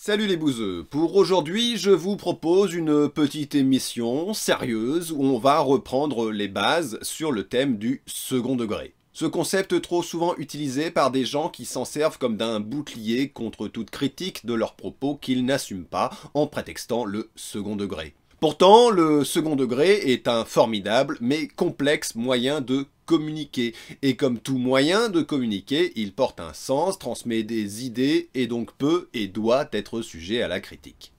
Salut les bouseux, pour aujourd'hui je vous propose une petite émission sérieuse où on va reprendre les bases sur le thème du second degré. Ce concept trop souvent utilisé par des gens qui s'en servent comme d'un bouclier contre toute critique de leurs propos qu'ils n'assument pas en prétextant le second degré. Pourtant, le second degré est un formidable mais complexe moyen de communiquer. Et comme tout moyen de communiquer, il porte un sens, transmet des idées et donc peut et doit être sujet à la critique.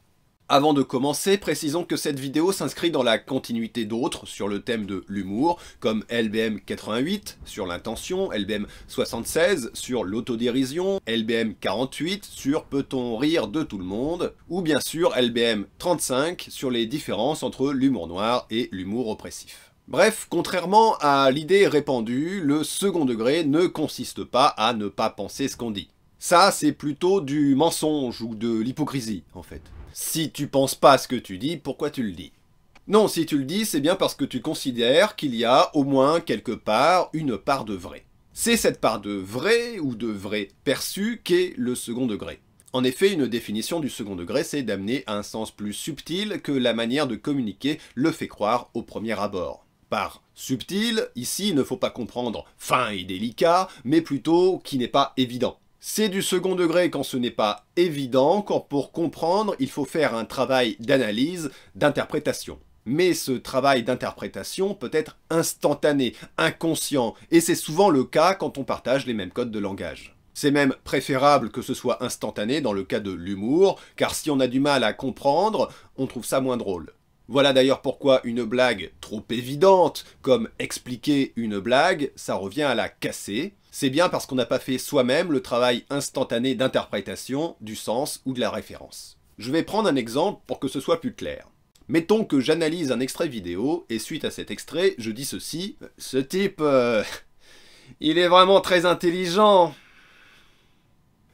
Avant de commencer, précisons que cette vidéo s'inscrit dans la continuité d'autres sur le thème de l'humour, comme LBM 88 sur l'intention, LBM 76 sur l'autodérision, LBM 48 sur peut-on rire de tout le monde, ou bien sûr LBM 35 sur les différences entre l'humour noir et l'humour oppressif. Bref, contrairement à l'idée répandue, le second degré ne consiste pas à ne pas penser ce qu'on dit. Ça, c'est plutôt du mensonge ou de l'hypocrisie, en fait. Si tu penses pas ce que tu dis, pourquoi tu le dis? Non, si tu le dis, c'est bien parce que tu considères qu'il y a au moins quelque part une part de vrai. C'est cette part de vrai ou de vrai perçu qu'est le second degré. En effet, une définition du second degré, c'est d'amener un sens plus subtil que la manière de communiquer le fait croire au premier abord. Par subtil, ici, il ne faut pas comprendre fin et délicat, mais plutôt qui n'est pas évident. C'est du second degré quand ce n'est pas évident, quand pour comprendre, il faut faire un travail d'analyse, d'interprétation. Mais ce travail d'interprétation peut être instantané, inconscient, et c'est souvent le cas quand on partage les mêmes codes de langage. C'est même préférable que ce soit instantané dans le cas de l'humour, car si on a du mal à comprendre, on trouve ça moins drôle. Voilà d'ailleurs pourquoi une blague trop évidente, comme expliquer une blague, ça revient à la casser. C'est bien parce qu'on n'a pas fait soi-même le travail instantané d'interprétation du sens ou de la référence. Je vais prendre un exemple pour que ce soit plus clair. Mettons que j'analyse un extrait vidéo, et suite à cet extrait, je dis ceci. Ce type, il est vraiment très intelligent.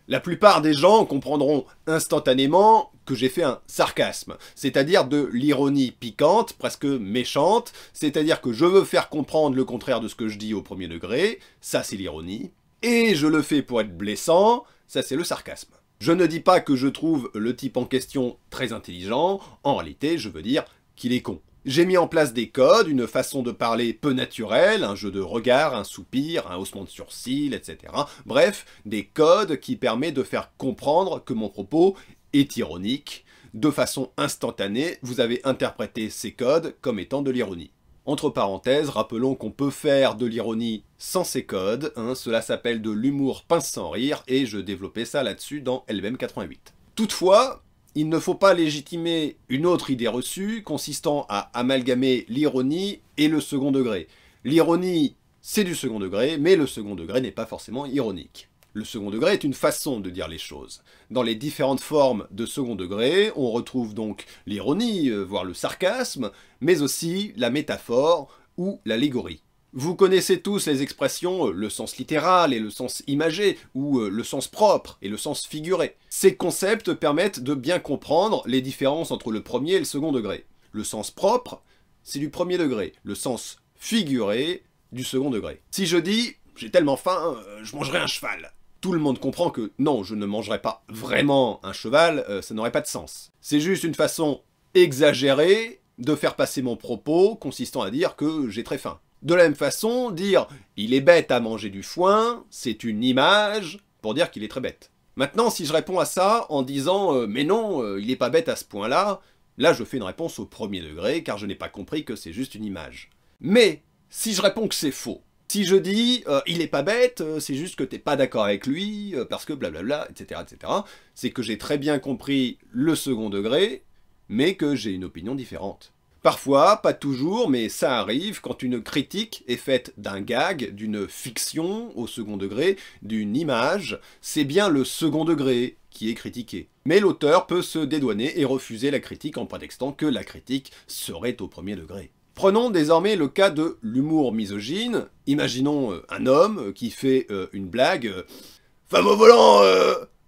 La plupart des gens comprendront instantanément que j'ai fait un sarcasme, c'est-à-dire de l'ironie piquante, presque méchante, c'est-à-dire que je veux faire comprendre le contraire de ce que je dis au premier degré, ça c'est l'ironie, et je le fais pour être blessant, ça c'est le sarcasme. Je ne dis pas que je trouve le type en question très intelligent, en réalité je veux dire qu'il est con. J'ai mis en place des codes, une façon de parler peu naturelle, un jeu de regard, un soupir, un haussement de sourcils, etc. Bref, des codes qui permettent de faire comprendre que mon propos est ironique. De façon instantanée, vous avez interprété ces codes comme étant de l'ironie. Entre parenthèses, rappelons qu'on peut faire de l'ironie sans ces codes, cela s'appelle de l'humour pince sans rire, et je développais ça là-dessus dans LBM 88. Toutefois, il ne faut pas légitimer une autre idée reçue consistant à amalgamer l'ironie et le second degré. L'ironie, c'est du second degré, mais le second degré n'est pas forcément ironique. Le second degré est une façon de dire les choses. Dans les différentes formes de second degré, on retrouve donc l'ironie, voire le sarcasme, mais aussi la métaphore ou l'allégorie. Vous connaissez tous les expressions le sens littéral et le sens imagé, ou le sens propre et le sens figuré. Ces concepts permettent de bien comprendre les différences entre le premier et le second degré. Le sens propre, c'est du premier degré. Le sens figuré, du second degré. Si je dis « j'ai tellement faim, je mangerai un cheval », tout le monde comprend que non, je ne mangerai pas vraiment un cheval, ça n'aurait pas de sens. C'est juste une façon exagérée de faire passer mon propos consistant à dire que j'ai très faim. De la même façon, dire « il est bête à manger du foin », c'est une image pour dire qu'il est très bête. Maintenant, si je réponds à ça en disant « mais non, il n'est pas bête à ce point-là », là je fais une réponse au premier degré car je n'ai pas compris que c'est juste une image. Mais si je réponds que c'est faux, si je dis il est pas bête, c'est juste que t'es pas d'accord avec lui, parce que blablabla, etc., etc., c'est que j'ai très bien compris le second degré, mais que j'ai une opinion différente. Parfois, pas toujours, mais ça arrive quand une critique est faite d'un gag, d'une fiction au second degré, d'une image, c'est bien le second degré qui est critiqué. Mais l'auteur peut se dédouaner et refuser la critique en prétextant que la critique serait au premier degré. Prenons désormais le cas de l'humour misogyne. Imaginons un homme qui fait une blague « Femme au volant,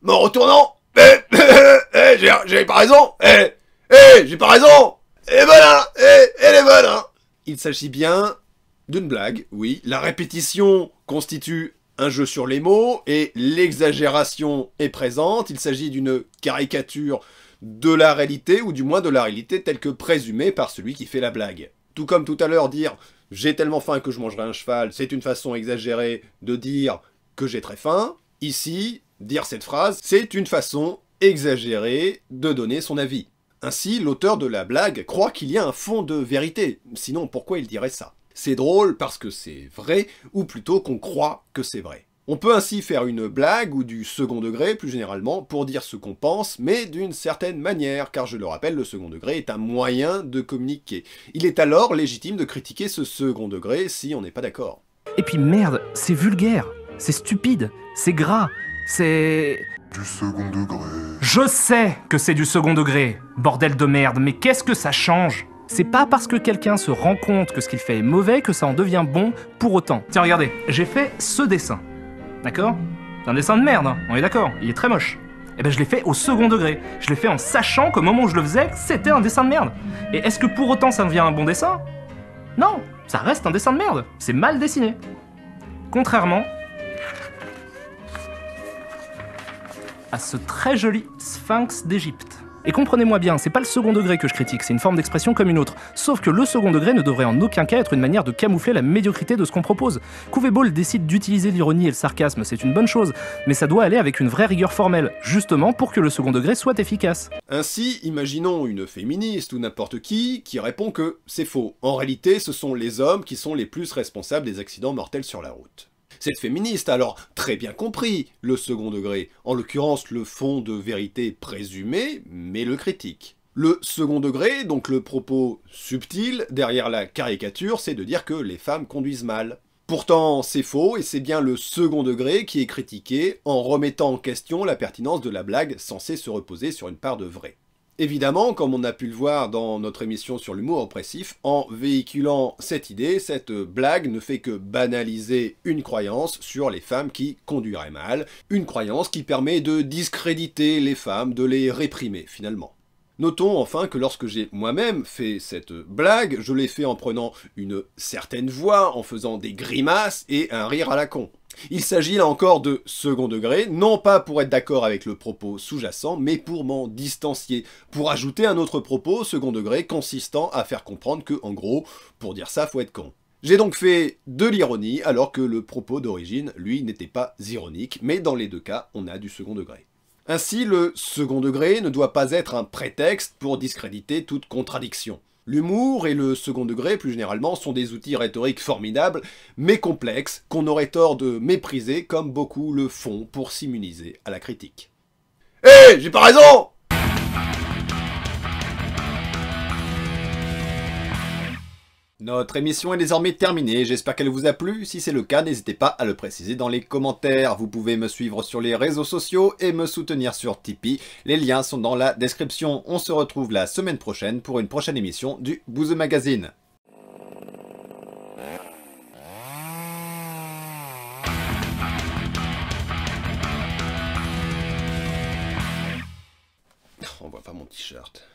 mort au tournant, j'ai pas raison, j'ai pas raison, elle est bonne, hein, elle est bonne, hein !» Il s'agit bien d'une blague, oui. La répétition constitue un jeu sur les mots, et l'exagération est présente, il s'agit d'une caricature de la réalité, ou du moins de la réalité telle que présumée par celui qui fait la blague. Tout comme tout à l'heure dire « j'ai tellement faim que je mangerai un cheval », c'est une façon exagérée de dire que j'ai très faim. Ici, dire cette phrase, c'est une façon exagérée de donner son avis. Ainsi, l'auteur de la blague croit qu'il y a un fond de vérité, sinon pourquoi il dirait ça? C'est drôle parce que c'est vrai, ou plutôt qu'on croit que c'est vrai. On peut ainsi faire une blague, ou du second degré plus généralement, pour dire ce qu'on pense, mais d'une certaine manière, car je le rappelle, le second degré est un moyen de communiquer. Il est alors légitime de critiquer ce second degré si on n'est pas d'accord. Et puis merde, c'est vulgaire, c'est stupide, c'est gras, c'est... Du second degré. Je sais que c'est du second degré, bordel de merde, mais qu'est-ce que ça change? C'est pas parce que quelqu'un se rend compte que ce qu'il fait est mauvais que ça en devient bon pour autant. Tiens, regardez, j'ai fait ce dessin. D'accord? C'est un dessin de merde, hein, on est d'accord, il est très moche. Eh ben je l'ai fait au second degré. Je l'ai fait en sachant qu'au moment où je le faisais, c'était un dessin de merde. Et est-ce que pour autant ça devient un bon dessin? Non, ça reste un dessin de merde. C'est mal dessiné. Contrairement à ce très joli sphinx d'Égypte. Et comprenez-moi bien, c'est pas le second degré que je critique, c'est une forme d'expression comme une autre. Sauf que le second degré ne devrait en aucun cas être une manière de camoufler la médiocrité de ce qu'on propose. Ball décide d'utiliser l'ironie et le sarcasme, c'est une bonne chose, mais ça doit aller avec une vraie rigueur formelle, justement pour que le second degré soit efficace. Ainsi, imaginons une féministe ou n'importe qui répond que c'est faux. En réalité, ce sont les hommes qui sont les plus responsables des accidents mortels sur la route. Cette féministe a alors très bien compris le second degré, en l'occurrence le fond de vérité présumé, mais le critique. Le second degré, donc le propos subtil derrière la caricature, c'est de dire que les femmes conduisent mal. Pourtant, c'est faux, et c'est bien le second degré qui est critiqué en remettant en question la pertinence de la blague censée se reposer sur une part de vrai. Évidemment, comme on a pu le voir dans notre émission sur l'humour oppressif, en véhiculant cette idée, cette blague ne fait que banaliser une croyance sur les femmes qui conduiraient mal, une croyance qui permet de discréditer les femmes, de les réprimer finalement. Notons enfin que lorsque j'ai moi-même fait cette blague, je l'ai fait en prenant une certaine voix, en faisant des grimaces et un rire à la con. Il s'agit là encore de second degré, non pas pour être d'accord avec le propos sous-jacent, mais pour m'en distancier, pour ajouter un autre propos second degré consistant à faire comprendre que, en gros, pour dire ça, faut être con. J'ai donc fait de l'ironie, alors que le propos d'origine, lui, n'était pas ironique, mais dans les deux cas, on a du second degré. Ainsi, le second degré ne doit pas être un prétexte pour discréditer toute contradiction. L'humour et le second degré, plus généralement, sont des outils rhétoriques formidables, mais complexes, qu'on aurait tort de mépriser comme beaucoup le font pour s'immuniser à la critique. Hé, j'ai pas raison! Notre émission est désormais terminée, j'espère qu'elle vous a plu. Si c'est le cas, n'hésitez pas à le préciser dans les commentaires. Vous pouvez me suivre sur les réseaux sociaux et me soutenir sur Tipeee. Les liens sont dans la description. On se retrouve la semaine prochaine pour une prochaine émission du Bouzeux Magazine. On voit pas mon t-shirt.